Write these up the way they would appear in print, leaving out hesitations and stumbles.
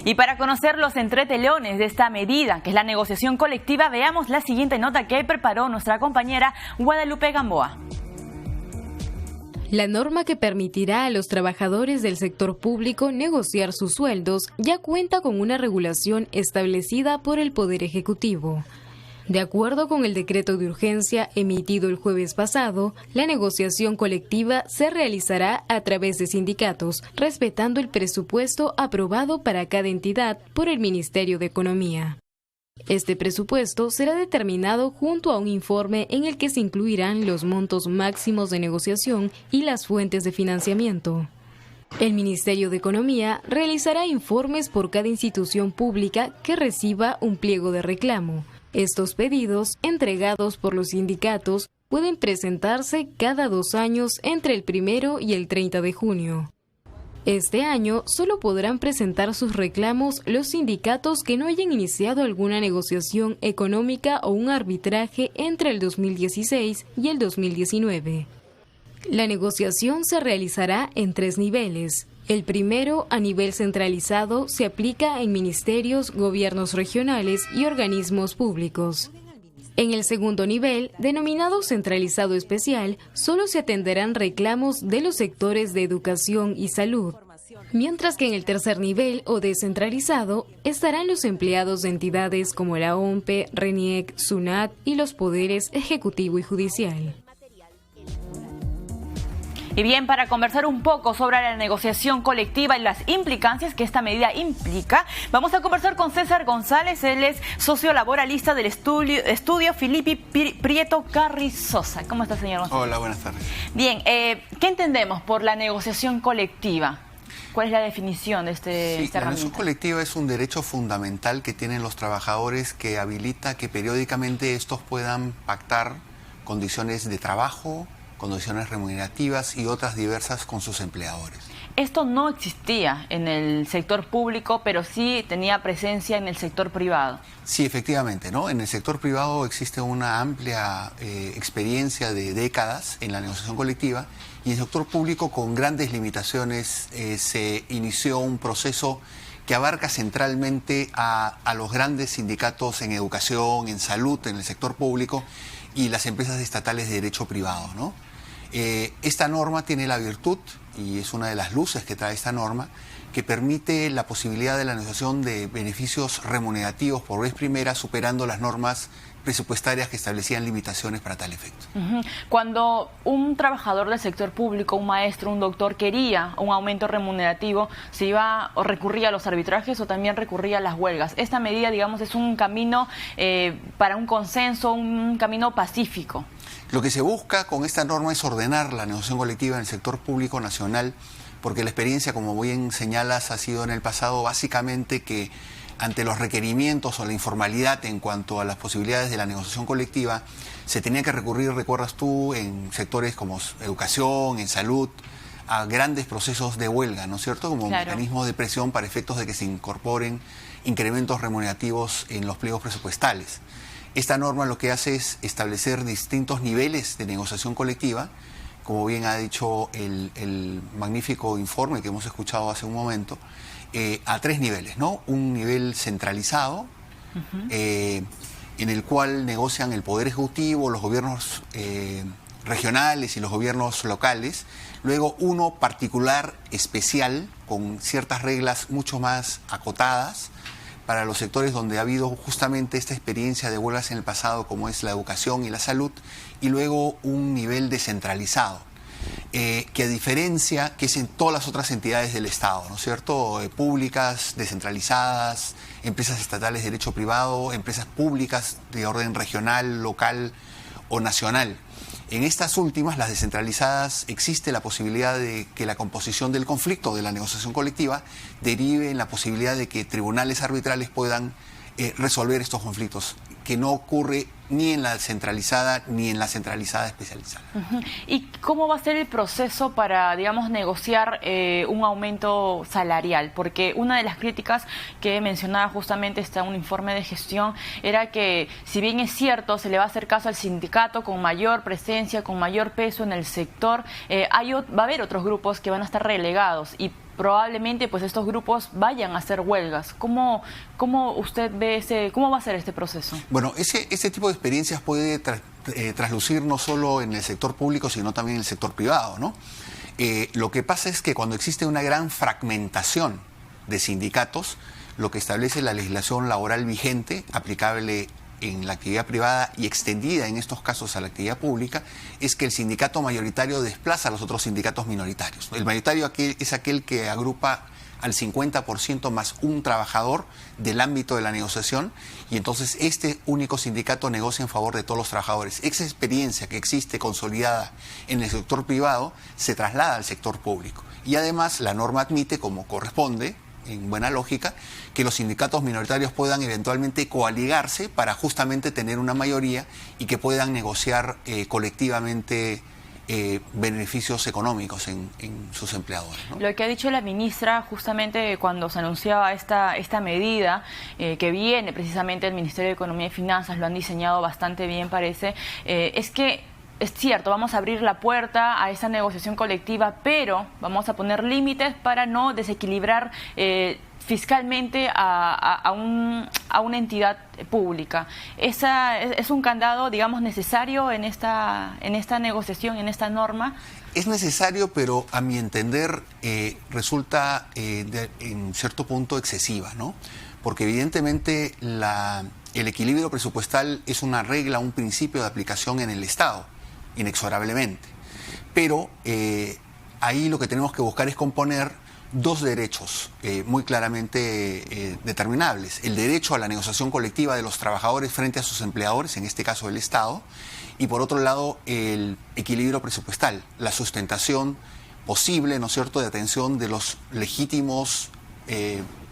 Y para conocer los entretelones de esta medida, que es la negociación colectiva, veamos la siguiente nota que preparó nuestra compañera Guadalupe Gamboa. La norma que permitirá a los trabajadores del sector público negociar sus sueldos ya cuenta con una regulación establecida por el Poder Ejecutivo. De acuerdo con el decreto de urgencia emitido el jueves pasado, la negociación colectiva se realizará a través de sindicatos, respetando el presupuesto aprobado para cada entidad por el Ministerio de Economía. Este presupuesto será determinado junto a un informe en el que se incluirán los montos máximos de negociación y las fuentes de financiamiento. El Ministerio de Economía realizará informes por cada institución pública que reciba un pliego de reclamo. Estos pedidos, entregados por los sindicatos, pueden presentarse cada 2 años entre el 1 y el 30 de junio. Este año solo podrán presentar sus reclamos los sindicatos que no hayan iniciado alguna negociación económica o un arbitraje entre el 2016 y el 2019. La negociación se realizará en 3 niveles. El primero, a nivel centralizado, se aplica en ministerios, gobiernos regionales y organismos públicos. En el segundo nivel, denominado centralizado especial, solo se atenderán reclamos de los sectores de educación y salud, mientras que en el tercer nivel o descentralizado estarán los empleados de entidades como la OMPE, RENIEC, SUNAT y los poderes ejecutivo y judicial. Y bien, para conversar un poco sobre la negociación colectiva y las implicancias que esta medida implica, vamos a conversar con César González. Él es sociolaboralista del estudio Filippi Prieto Carrizosa. ¿Cómo está, señor González? Hola, buenas tardes. Bien, ¿qué entendemos por la negociación colectiva? ¿Cuál es la definición de esta herramienta? La negociación colectiva es un derecho fundamental que tienen los trabajadores que habilita que periódicamente estos puedan pactar condiciones de trabajo, condiciones remunerativas y otras diversas con sus empleadores. Esto no existía en el sector público, pero sí tenía presencia en el sector privado. Sí, efectivamente, ¿no? En el sector privado existe una amplia experiencia de décadas en la negociación colectiva, y en el sector público, con grandes limitaciones, se inició un proceso que abarca centralmente a los grandes sindicatos en educación, en salud, en el sector público, y las empresas estatales de derecho privado, ¿no? Esta norma tiene la virtud, y es una de las luces que trae esta norma, que permite la posibilidad de la negociación de beneficios remunerativos por vez primera, superando las normas presupuestarias que establecían limitaciones para tal efecto. Cuando un trabajador del sector público, un maestro, un doctor, quería un aumento remunerativo, ¿se iba o recurría a los arbitrajes o también recurría a las huelgas? Esta medida, digamos, es un camino para un consenso, un camino pacífico. Lo que se busca con esta norma es ordenar la negociación colectiva en el sector público nacional, porque la experiencia, como bien señalas, ha sido en el pasado básicamente que ante los requerimientos o la informalidad en cuanto a las posibilidades de la negociación colectiva, se tenía que recurrir, recuerdas tú, en sectores como educación, en salud, a grandes procesos de huelga, ¿no es cierto? Como claro, mecanismo de presión para efectos de que se incorporen incrementos remunerativos en los pliegos presupuestales. Esta norma lo que hace es establecer distintos niveles de negociación colectiva, como bien ha dicho el magnífico informe que hemos escuchado hace un momento, a 3 niveles, ¿no? Un nivel centralizado, en el cual negocian el Poder Ejecutivo, los gobiernos regionales y los gobiernos locales. Luego uno particular, especial, con ciertas reglas mucho más acotadas, para los sectores donde ha habido justamente esta experiencia de huelgas en el pasado, como es la educación y la salud, y luego un nivel descentralizado, que a diferencia, que es en todas las otras entidades del Estado, ¿no es cierto? Públicas, descentralizadas, empresas estatales de derecho privado, empresas públicas de orden regional, local o nacional. En estas últimas, las descentralizadas, existe la posibilidad de que la composición del conflicto, de la negociación colectiva, derive en la posibilidad de que tribunales arbitrales puedan resolver estos conflictos, que no ocurre ni en la centralizada ni en la centralizada especializada. ¿Y cómo va a ser el proceso para, digamos, negociar un aumento salarial? Porque una de las críticas que mencionaba justamente un informe de gestión era que, si bien es cierto, se le va a hacer caso al sindicato con mayor presencia, con mayor peso en el sector, va a haber otros grupos que van a estar relegados, y probablemente pues estos grupos vayan a hacer huelgas. ¿Cómo usted ve cómo va a ser este proceso? Bueno, ese tipo de experiencias puede traslucir no solo en el sector público, sino también en el sector privado, ¿no? Lo que pasa es que cuando existe una gran fragmentación de sindicatos, lo que establece la legislación laboral vigente, aplicable en la actividad privada y extendida en estos casos a la actividad pública, es que el sindicato mayoritario desplaza a los otros sindicatos minoritarios. El mayoritario es aquel que agrupa al 50% más un trabajador del ámbito de la negociación, y entonces este único sindicato negocia en favor de todos los trabajadores. Esa experiencia que existe consolidada en el sector privado se traslada al sector público. Y además la norma admite, como corresponde, en buena lógica, que los sindicatos minoritarios puedan eventualmente coaligarse para justamente tener una mayoría y que puedan negociar colectivamente beneficios económicos en sus empleadores, ¿no? Lo que ha dicho la ministra justamente cuando se anunciaba esta medida que viene precisamente del Ministerio de Economía y Finanzas, lo han diseñado bastante bien, parece, es que es cierto, vamos a abrir la puerta a esa negociación colectiva, pero vamos a poner límites para no desequilibrar fiscalmente a una entidad pública. ¿Es un candado, digamos, necesario en esta negociación, en esta norma? Es necesario, pero a mi entender resulta en cierto punto excesiva, ¿no? Porque evidentemente el equilibrio presupuestal es una regla, un principio de aplicación en el Estado, inexorablemente. Pero ahí lo que tenemos que buscar es componer dos derechos muy claramente determinables. El derecho a la negociación colectiva de los trabajadores frente a sus empleadores, en este caso el Estado, y por otro lado el equilibrio presupuestal, la sustentación posible, ¿no es cierto?, de atención de los legítimos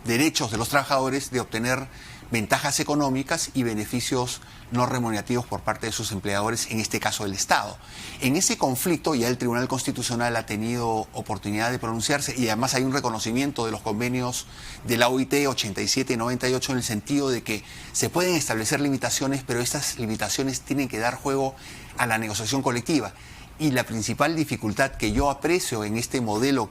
derechos de los trabajadores de obtener ventajas económicas y beneficios no remunerativos por parte de sus empleadores, en este caso el Estado. En ese conflicto ya el Tribunal Constitucional ha tenido oportunidad de pronunciarse, y además hay un reconocimiento de los convenios de la OIT 87 y 98 en el sentido de que se pueden establecer limitaciones, pero estas limitaciones tienen que dar juego a la negociación colectiva. Y la principal dificultad que yo aprecio en este modelo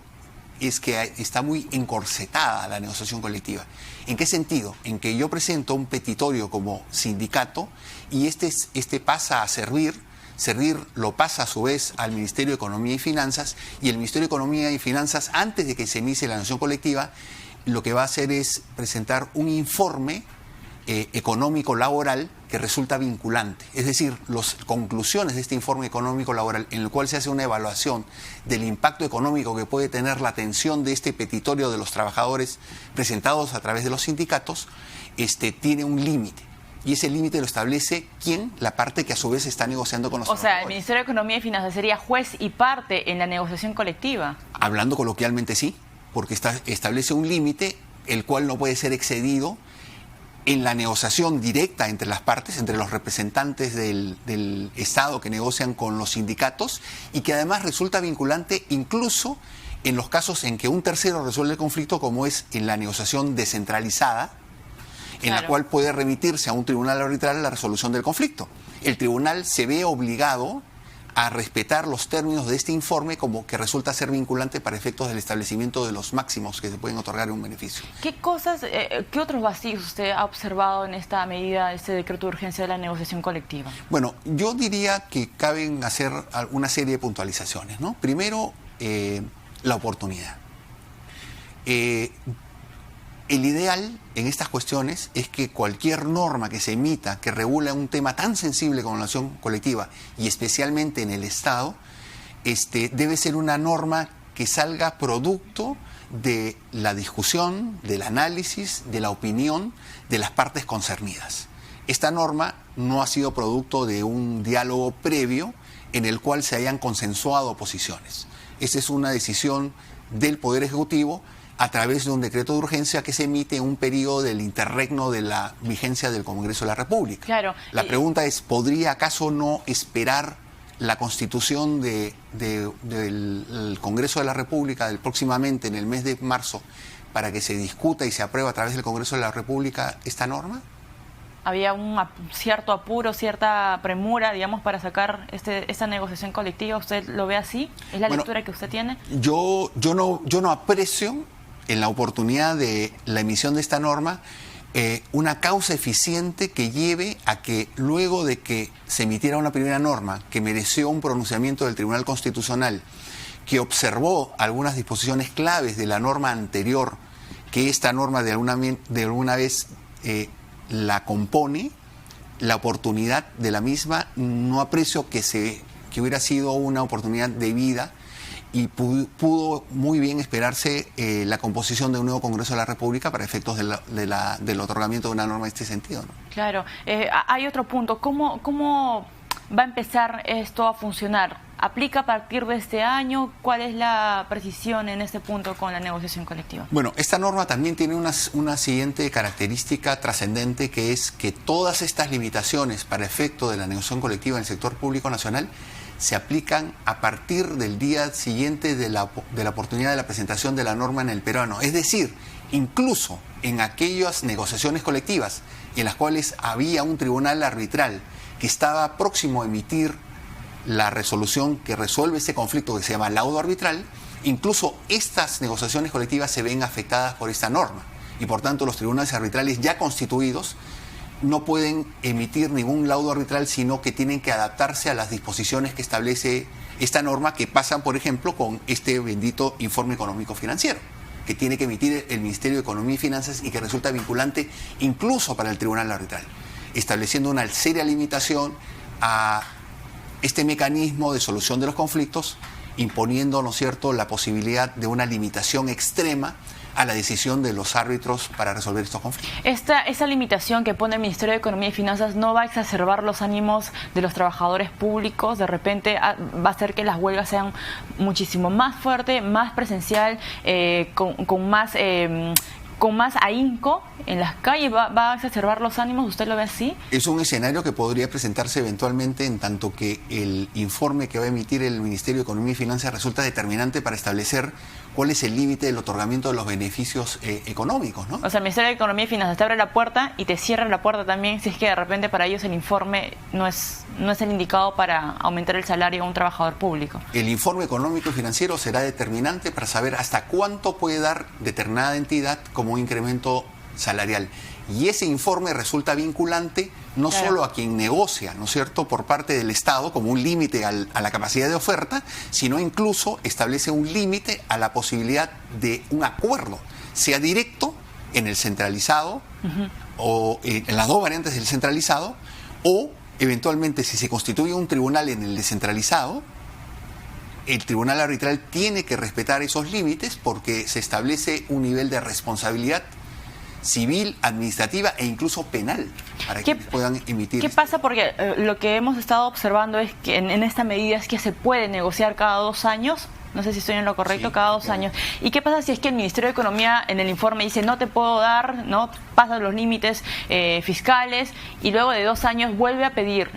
es que está muy encorsetada la negociación colectiva. ¿En qué sentido? En que yo presento un petitorio como sindicato y este pasa a servir lo pasa a su vez al Ministerio de Economía y Finanzas, y el Ministerio de Economía y Finanzas, antes de que se inicie la negociación colectiva, lo que va a hacer es presentar un informe económico laboral que resulta vinculante. Es decir, las conclusiones de este informe económico laboral, en el cual se hace una evaluación del impacto económico que puede tener la atención de este petitorio de los trabajadores presentados a través de los sindicatos, tiene un límite. Y ese límite lo establece ¿quién? La parte que a su vez está negociando con los trabajadores. O sea, el Ministerio de Economía y Finanzas sería juez y parte en la negociación colectiva. Hablando coloquialmente, sí, porque establece un límite el cual no puede ser excedido en la negociación directa entre las partes, entre los representantes del Estado que negocian con los sindicatos, y que además resulta vinculante incluso en los casos en que un tercero resuelve el conflicto, como es en la negociación descentralizada, en la cual puede remitirse a un tribunal arbitral la resolución del conflicto. El tribunal se ve obligado a respetar los términos de este informe como que resulta ser vinculante para efectos del establecimiento de los máximos que se pueden otorgar en un beneficio. ¿Qué otros vacíos usted ha observado en esta medida, este decreto de urgencia de la negociación colectiva? Bueno, yo diría que caben hacer una serie de puntualizaciones, ¿no? Primero, la oportunidad. El ideal en estas cuestiones es que cualquier norma que se emita que regula un tema tan sensible como la negociación colectiva, y especialmente en el Estado, debe ser una norma que salga producto de la discusión, del análisis, de la opinión de las partes concernidas. Esta norma no ha sido producto de un diálogo previo en el cual se hayan consensuado posiciones. Esa es una decisión del Poder Ejecutivo a través de un decreto de urgencia que se emite en un periodo del interregno de la vigencia del Congreso de la República. Claro. La pregunta es, ¿podría acaso no esperar la constitución del Congreso de la República próximamente en el mes de marzo para que se discuta y se apruebe a través del Congreso de la República esta norma? había un cierto apuro, cierta premura, digamos, para sacar esta negociación colectiva. ¿Usted lo ve así? ¿Es la lectura que usted tiene? Yo no aprecio en la oportunidad de la emisión de esta norma una causa eficiente que lleve a que luego de que se emitiera una primera norma que mereció un pronunciamiento del Tribunal Constitucional, que observó algunas disposiciones claves de la norma anterior, que esta norma de alguna vez la compone, la oportunidad de la misma, no aprecio que hubiera sido una oportunidad debida y pudo muy bien esperarse la composición de un nuevo Congreso de la República para efectos del otorgamiento de una norma en este sentido, ¿no? Claro. Hay otro punto. ¿Cómo va a empezar esto a funcionar? ¿Aplica a partir de este año? ¿Cuál es la precisión en este punto con la negociación colectiva? Bueno, esta norma también tiene una siguiente característica trascendente, que es que todas estas limitaciones para efecto de la negociación colectiva en el sector público nacional se aplican a partir del día siguiente de la oportunidad de la presentación de la norma en el peruano. Es decir, incluso en aquellas negociaciones colectivas en las cuales había un tribunal arbitral que estaba próximo a emitir la resolución que resuelve ese conflicto, que se llama laudo arbitral, incluso estas negociaciones colectivas se ven afectadas por esta norma y por tanto los tribunales arbitrales ya constituidos no pueden emitir ningún laudo arbitral, sino que tienen que adaptarse a las disposiciones que establece esta norma, que pasan, por ejemplo, con este bendito informe económico financiero que tiene que emitir el Ministerio de Economía y Finanzas y que resulta vinculante incluso para el tribunal arbitral, estableciendo una seria limitación a este mecanismo de solución de los conflictos, imponiendo, ¿no es cierto?, la posibilidad de una limitación extrema a la decisión de los árbitros para resolver estos conflictos. Esa limitación que pone el Ministerio de Economía y Finanzas no va a exacerbar los ánimos de los trabajadores públicos. De repente va a hacer que las huelgas sean muchísimo más fuertes, más presencial, con más ahínco en las calles. ¿Va a exacerbar los ánimos? ¿Usted lo ve así? Es un escenario que podría presentarse eventualmente, en tanto que el informe que va a emitir el Ministerio de Economía y Finanzas resulta determinante para establecer cuál es el límite del otorgamiento de los beneficios económicos, ¿no? O sea, el Ministerio de Economía y Finanzas te abre la puerta y te cierra la puerta también si es que de repente para ellos el informe no es el indicado para aumentar el salario a un trabajador público. El informe económico y financiero será determinante para saber hasta cuánto puede dar determinada entidad como un incremento salarial. Y ese informe resulta vinculante no solo a quien negocia, ¿no es cierto?, por parte del Estado como un límite a la capacidad de oferta, sino incluso establece un límite a la posibilidad de un acuerdo, sea directo en el centralizado o en las dos variantes del centralizado, o eventualmente si se constituye un tribunal en el descentralizado, el tribunal arbitral tiene que respetar esos límites porque se establece un nivel de responsabilidad civil, administrativa e incluso penal para que puedan emitir. ¿Qué pasa? Porque lo que hemos estado observando es que en esta medida es que se puede negociar cada 2 años. No sé si estoy en lo correcto, sí, cada 2 años. ¿Y qué pasa si es que el Ministerio de Economía en el informe dice no te puedo dar, no pasan los límites fiscales, y luego de 2 años vuelve a pedir?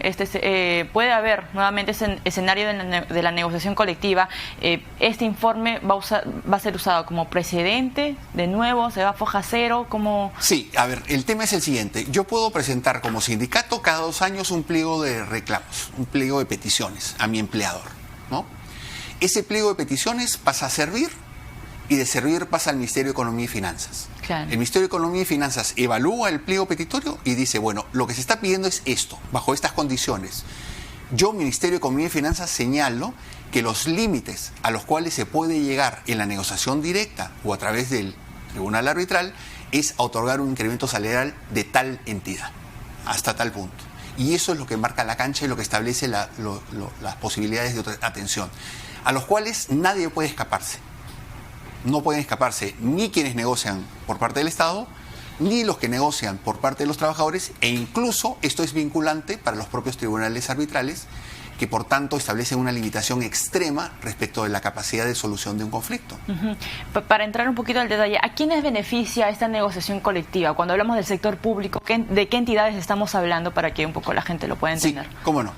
Puede haber nuevamente ese escenario de la negociación colectiva. Este informe va a ser usado como precedente, de nuevo, se va a foja cero, como... Sí, a ver, el tema es el siguiente. Yo puedo presentar como sindicato cada 2 años un pliego de reclamos, un pliego de peticiones a mi empleador, ¿no? Ese pliego de peticiones pasa a servir y de servir pasa al Ministerio de Economía y Finanzas. Claro. El Ministerio de Economía y Finanzas evalúa el pliego petitorio y dice, bueno, lo que se está pidiendo es esto, bajo estas condiciones. Yo, Ministerio de Economía y Finanzas, señalo que los límites a los cuales se puede llegar en la negociación directa o a través del tribunal arbitral es a otorgar un incremento salarial de tal entidad, hasta tal punto. Y eso es lo que marca la cancha y lo que establece las posibilidades de atención, a los cuales nadie puede escaparse. No pueden escaparse ni quienes negocian por parte del Estado, ni los que negocian por parte de los trabajadores, e incluso esto es vinculante para los propios tribunales arbitrales, que por tanto establecen una limitación extrema respecto de la capacidad de solución de un conflicto. Para entrar un poquito al detalle, ¿a quiénes beneficia esta negociación colectiva? Cuando hablamos del sector público, ¿de qué entidades estamos hablando para que un poco la gente lo pueda entender? Sí, cómo no.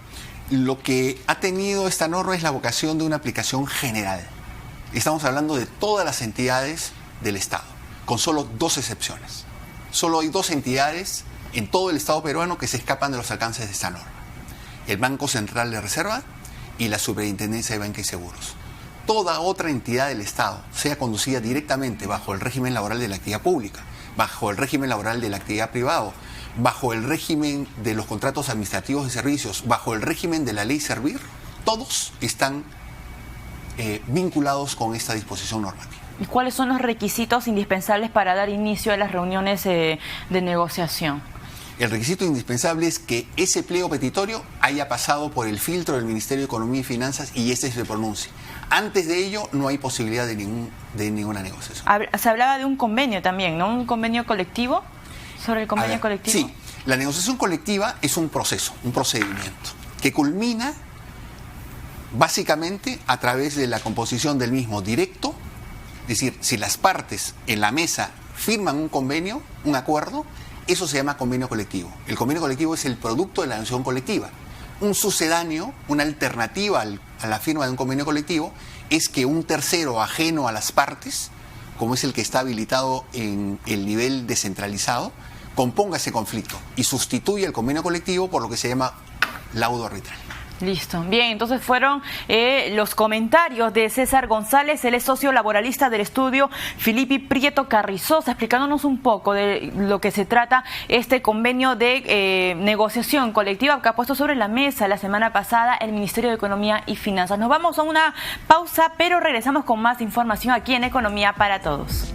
Lo que ha tenido esta norma es la vocación de una aplicación general. Estamos hablando de todas las entidades del Estado, con solo 2 excepciones. Solo hay 2 entidades en todo el Estado peruano que se escapan de los alcances de esta norma. El Banco Central de Reserva y la Superintendencia de Banca y Seguros. Toda otra entidad del Estado sea conducida directamente bajo el régimen laboral de la actividad pública, bajo el régimen laboral de la actividad privada, bajo el régimen de los contratos administrativos de servicios, bajo el régimen de la ley Servir, todos están vinculados con esta disposición normativa. ¿Y cuáles son los requisitos indispensables para dar inicio a las reuniones de negociación? El requisito indispensable es que ese pliego petitorio haya pasado por el filtro del Ministerio de Economía y Finanzas y este se pronuncie. Antes de ello no hay posibilidad de ninguna negociación. Se hablaba de un convenio también, ¿no? ¿Un convenio colectivo? ¿Sobre el convenio colectivo? Sí, la negociación colectiva es un proceso, un procedimiento que culmina básicamente a través de la composición del mismo directo, es decir, si las partes en la mesa firman un convenio, un acuerdo, eso se llama convenio colectivo. El convenio colectivo es el producto de la negociación colectiva. Un sucedáneo, una alternativa a la firma de un convenio colectivo, es que un tercero ajeno a las partes, como es el que está habilitado en el nivel descentralizado, componga ese conflicto y sustituye el convenio colectivo por lo que se llama laudo arbitral. Listo. Bien, entonces fueron los comentarios de César González, él es socio laboralista del estudio Filipe Prieto Carrizosa, explicándonos un poco de lo que se trata este convenio de negociación colectiva que ha puesto sobre la mesa la semana pasada el Ministerio de Economía y Finanzas. Nos vamos a una pausa, pero regresamos con más información aquí en Economía para Todos.